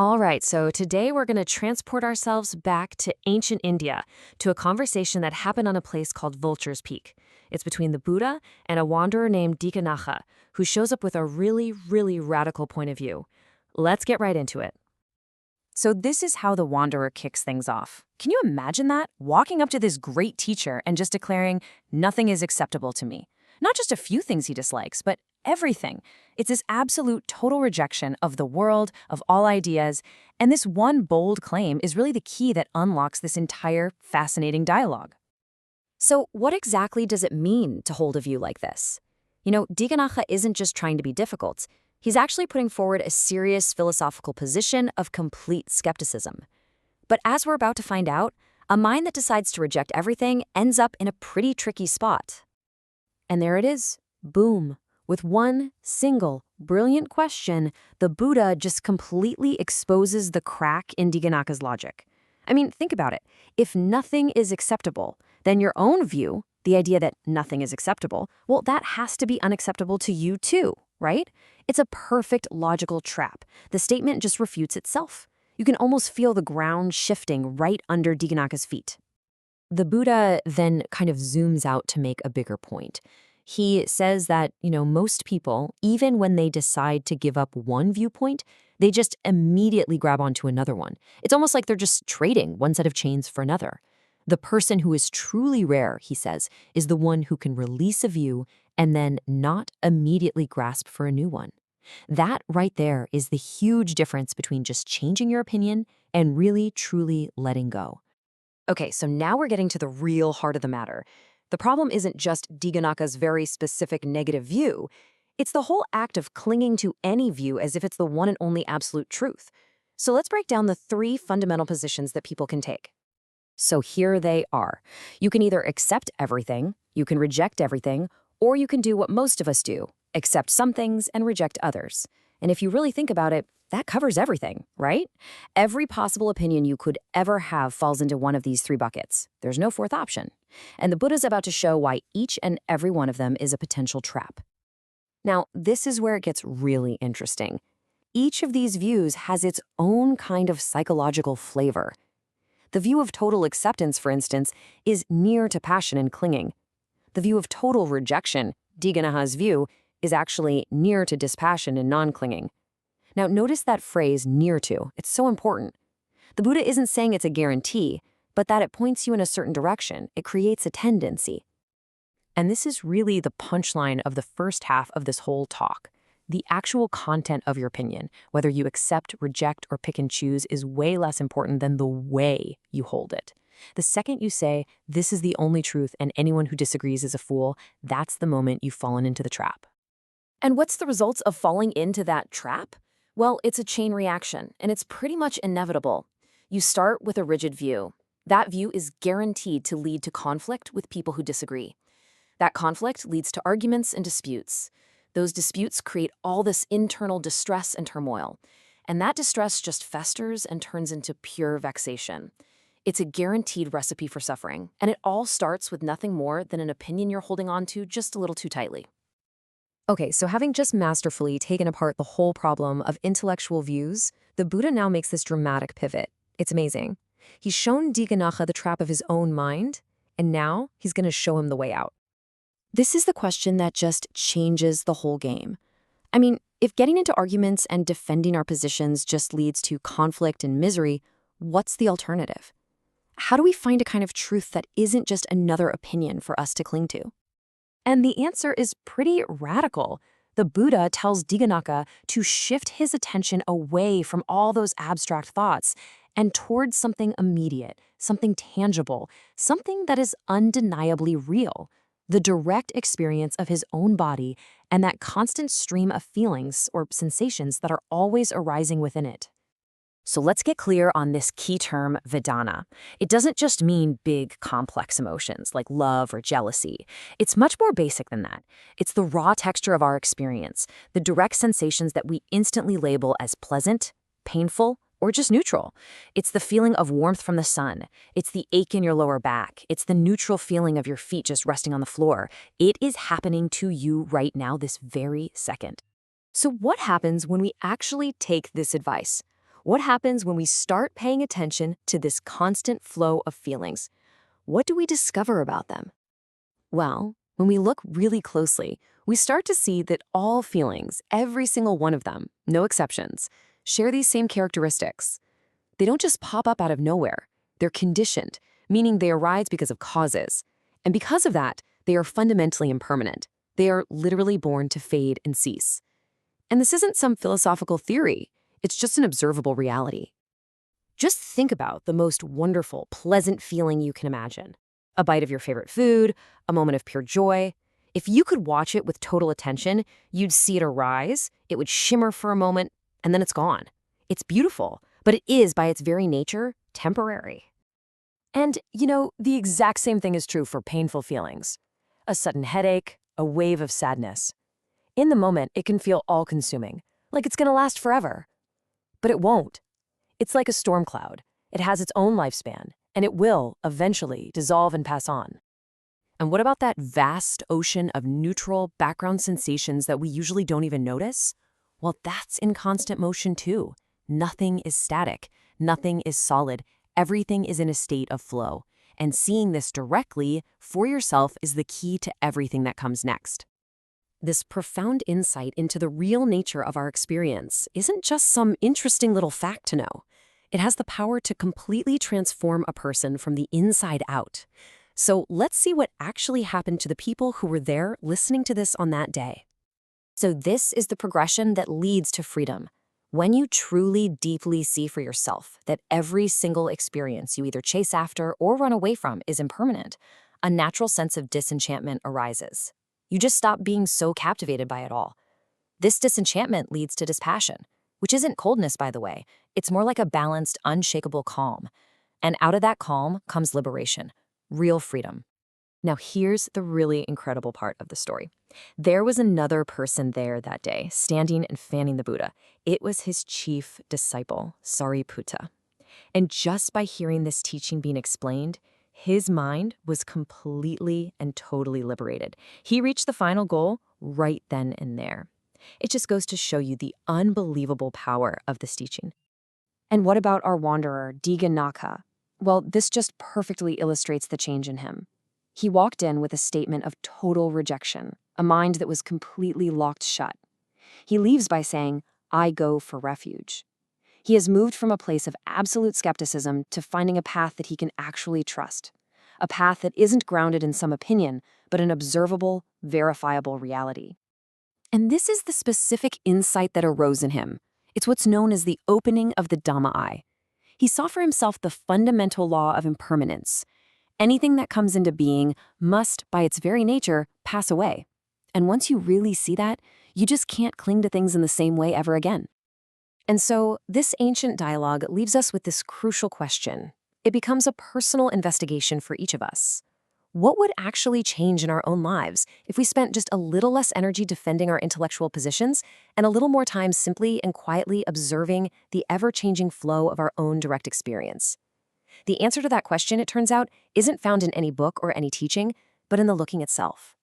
All right, so today we're going to transport ourselves back to ancient India, to a conversation that happened on a place called Vulture's Peak. It's between the Buddha and a wanderer named Dīghanakha, who shows up with a really radical point of view. Let's get right into it. So this is how the wanderer kicks things off. Can you imagine that? Walking up to this great teacher and just declaring, "Nothing is acceptable to me." Not just a few things he dislikes, but everything. It's this absolute total rejection of the world, of all ideas, and this one bold claim is really the key that unlocks this entire fascinating dialogue. So what exactly does it mean to hold a view like this? Dīghanakha isn't just trying to be difficult. He's actually putting forward a serious philosophical position of complete skepticism. But as we're about to find out, a mind that decides to reject everything ends up in a pretty tricky spot. And there it is. Boom. With one single, brilliant question, the Buddha just completely exposes the crack in Dīghanakha's logic. I mean, think about it. If nothing is acceptable, then your own view, the idea that nothing is acceptable, well, that has to be unacceptable to you too, right? It's a perfect logical trap. The statement just refutes itself. You can almost feel the ground shifting right under Dīghanakha's feet. The Buddha then kind of zooms out to make a bigger point. He says that, most people, even when they decide to give up one viewpoint, they just immediately grab onto another one. It's almost like they're just trading one set of chains for another. The person who is truly rare, he says, is the one who can release a view and then not immediately grasp for a new one. That right there is the huge difference between just changing your opinion and really, truly letting go. Okay, so now we're getting to the real heart of the matter. The problem isn't just Dīghanakha's very specific negative view. It's the whole act of clinging to any view as if it's the one and only absolute truth. So let's break down the three fundamental positions that people can take. So here they are. You can either accept everything, you can reject everything, or you can do what most of us do, accept some things and reject others. And if you really think about it, that covers everything, right? Every possible opinion you could ever have falls into one of these three buckets. There's no fourth option. And the Buddha's about to show why each and every one of them is a potential trap. Now, this is where it gets really interesting. Each of these views has its own kind of psychological flavor. The view of total acceptance, for instance, is near to passion and clinging. The view of total rejection, Dīghanakha's view, is actually near to dispassion and non-clinging. Now, notice that phrase, near to. It's so important. The Buddha isn't saying it's a guarantee, but that it points you in a certain direction. It creates a tendency. And this is really the punchline of the first half of this whole talk. The actual content of your opinion, whether you accept, reject, or pick and choose, is way less important than the way you hold it. The second you say, "This is the only truth and anyone who disagrees is a fool," that's the moment you've fallen into the trap. And what's the results of falling into that trap? Well, it's a chain reaction, and it's pretty much inevitable. You start with a rigid view. That view is guaranteed to lead to conflict with people who disagree. That conflict leads to arguments and disputes. Those disputes create all this internal distress and turmoil. And that distress just festers and turns into pure vexation. It's a guaranteed recipe for suffering, and it all starts with nothing more than an opinion you're holding on to just a little too tightly. Okay, so having just masterfully taken apart the whole problem of intellectual views, the Buddha now makes this dramatic pivot. It's amazing. He's shown Dīghanakha the trap of his own mind, and now he's going to show him the way out. This is the question that just changes the whole game. I mean, if getting into arguments and defending our positions just leads to conflict and misery, what's the alternative? How do we find a kind of truth that isn't just another opinion for us to cling to? And the answer is pretty radical. The Buddha tells Dīghanakha to shift his attention away from all those abstract thoughts and towards something immediate, something tangible, something that is undeniably real, the direct experience of his own body and that constant stream of feelings or sensations that are always arising within it. So let's get clear on this key term, vedanā. It doesn't just mean big, complex emotions like love or jealousy. It's much more basic than that. It's the raw texture of our experience, the direct sensations that we instantly label as pleasant, painful, or just neutral. It's the feeling of warmth from the sun. It's the ache in your lower back. It's the neutral feeling of your feet just resting on the floor. It is happening to you right now, this very second. So what happens when we actually take this advice? What happens when we start paying attention to this constant flow of feelings? What do we discover about them? Well, when we look really closely, we start to see that all feelings, every single one of them, no exceptions, share these same characteristics. They don't just pop up out of nowhere. They're conditioned, meaning they arise because of causes. And because of that, they are fundamentally impermanent. They are literally born to fade and cease. And this isn't some philosophical theory. It's just an observable reality. Just think about the most wonderful, pleasant feeling you can imagine. A bite of your favorite food, a moment of pure joy. If you could watch it with total attention, you'd see it arise, it would shimmer for a moment, and then it's gone. It's beautiful, but it is, by its very nature, temporary. And, the exact same thing is true for painful feelings. A sudden headache, a wave of sadness. In the moment, it can feel all-consuming, like it's going to last forever. But it won't. It's like a storm cloud. It has its own lifespan, and it will, eventually, dissolve and pass on. And what about that vast ocean of neutral background sensations that we usually don't even notice? Well, that's in constant motion too. Nothing is static. Nothing is solid. Everything is in a state of flow. And seeing this directly for yourself is the key to everything that comes next. This profound insight into the real nature of our experience isn't just some interesting little fact to know. It has the power to completely transform a person from the inside out. So let's see what actually happened to the people who were there listening to this on that day. So this is the progression that leads to freedom. When you truly, deeply see for yourself that every single experience you either chase after or run away from is impermanent, a natural sense of disenchantment arises. You just stop being so captivated by it all. This disenchantment leads to dispassion, which isn't coldness, by the way. It's more like a balanced, unshakable calm. And out of that calm comes liberation, real freedom. Now here's the really incredible part of the story. There was another person there that day, standing and fanning the Buddha. It was his chief disciple, Sariputta. And just by hearing this teaching being explained, his mind was completely and totally liberated. He reached the final goal right then and there. It just goes to show you the unbelievable power of this teaching. And what about our wanderer, Dīghanakha? Well, this just perfectly illustrates the change in him. He walked in with a statement of total rejection, a mind that was completely locked shut. He leaves by saying, "I go for refuge." He has moved from a place of absolute skepticism to finding a path that he can actually trust, a path that isn't grounded in some opinion, but an observable, verifiable reality. And this is the specific insight that arose in him. It's what's known as the opening of the Dhamma eye. He saw for himself the fundamental law of impermanence. Anything that comes into being must, by its very nature, pass away. And once you really see that, you just can't cling to things in the same way ever again. And so, this ancient dialogue leaves us with this crucial question. It becomes a personal investigation for each of us. What would actually change in our own lives if we spent just a little less energy defending our intellectual positions and a little more time simply and quietly observing the ever-changing flow of our own direct experience? The answer to that question, it turns out, isn't found in any book or any teaching, but in the looking itself.